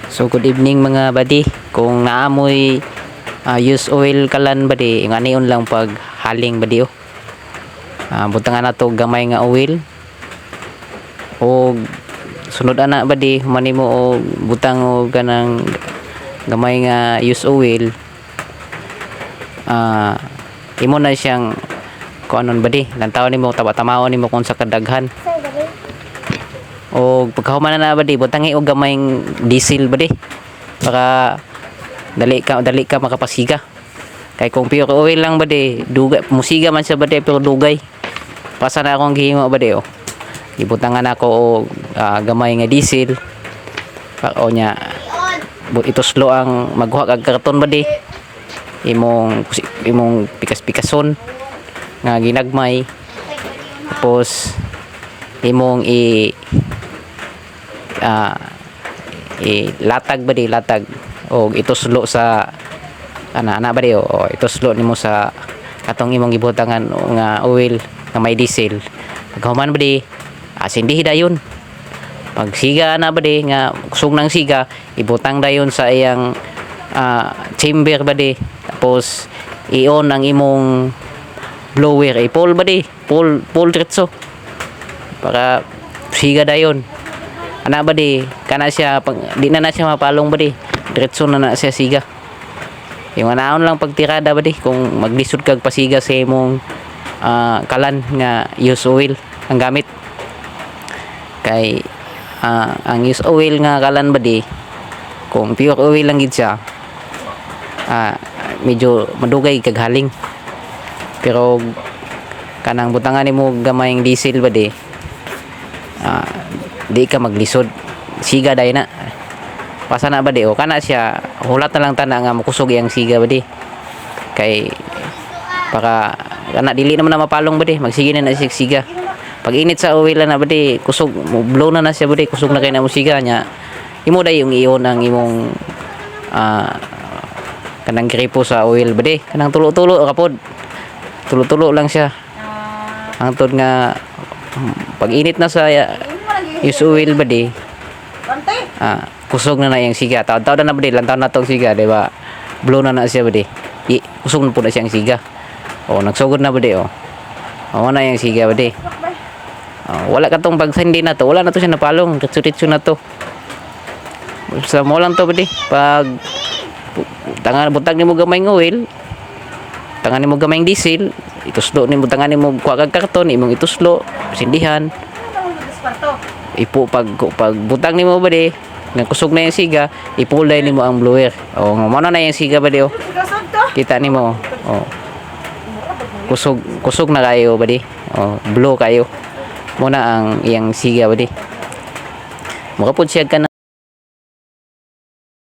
So good evening mga buddy. Kung naamoy use oil kalan buddy, nga niyon lang pag haling buddy oh. Butangan na to gamay nga oil. O sunod ana buddy, manimo o butang o ganang gamay nga use oil. Imo na siyang kuanon buddy, lantaw nimo tama-tamaon nimo kung sa kadaghan. O pagkahuman na ba di butangi og gamayng diesel ba di para dali ka makapasiga. Kay kung pure oil lang ba di dugay musiga man siya ba di pero dugay. Pasa na akong gihimo ba di oh. Ibutangan ako og gamay nga diesel. O nya ito slow ang maghuha kag karton ba di. Imong pikas-pikason nga ginagmay. Tapos imong latag ba di latag o ituslo sa ana ba di o ituslo nimo sa katong imong gibutangan nga oil nga may diesel. Paghuman ba di sindihi dayon, pagsiga na ba di nga kusog ng siga ibutang dayon sa iyang chamber ba di, tapos i-on ang imong blower pull ba di pull diretso para siga dayon. Ana ba di kana siya pag di na siya mapalong ba di diretso na siya siga. Yung anaon lang pagtirada ba di kung maglisod kag pasiga sa imong kalan nga use oil ang gamit. Kay ang use oil nga kalan ba di kung pure oil lang gid siya medyo madugay kag haling. Pero kanang butangan nimo gamayng diesel ba di di ka maglisod siga day na pasa na ba di o kana siya hulat na lang tana nga makusog yang siga ba di. Kay para kana dili naman na mapalong ba di magsige na siya siga. Pag init sa oil na ba di kusog blow na siya ba di kusog na kay na mo siga nya imo day yung iyon ang imong kanang gripo sa oil ba di kanang tulo-tulo kapod tulo-tulo lang siya hangtod nga pag init na sa use oil ba di kusog na yung siga taw-taw na ba di lantaw na tong siga di ba blow na siya ba di kusog na po na siyang siga o nagsugod na ba di o na yung siga ba di wala ka tong pagsindi na to wala na to siya napalong ritso na to sa mo lang to ba di pag tangan butang nimo gamay ng oil tangan nimo gamay ng diesel ituslo nimo tangan nimo kuha kag karton imong ituslo sindihan pag butang nimo ba di nga kusog na yung siga ipulay nimo ang blower o mano na yung siga ba di o kita nimo kusog na kayo ba di blow kayo muna ang iyang siga ba di makapud siya ka na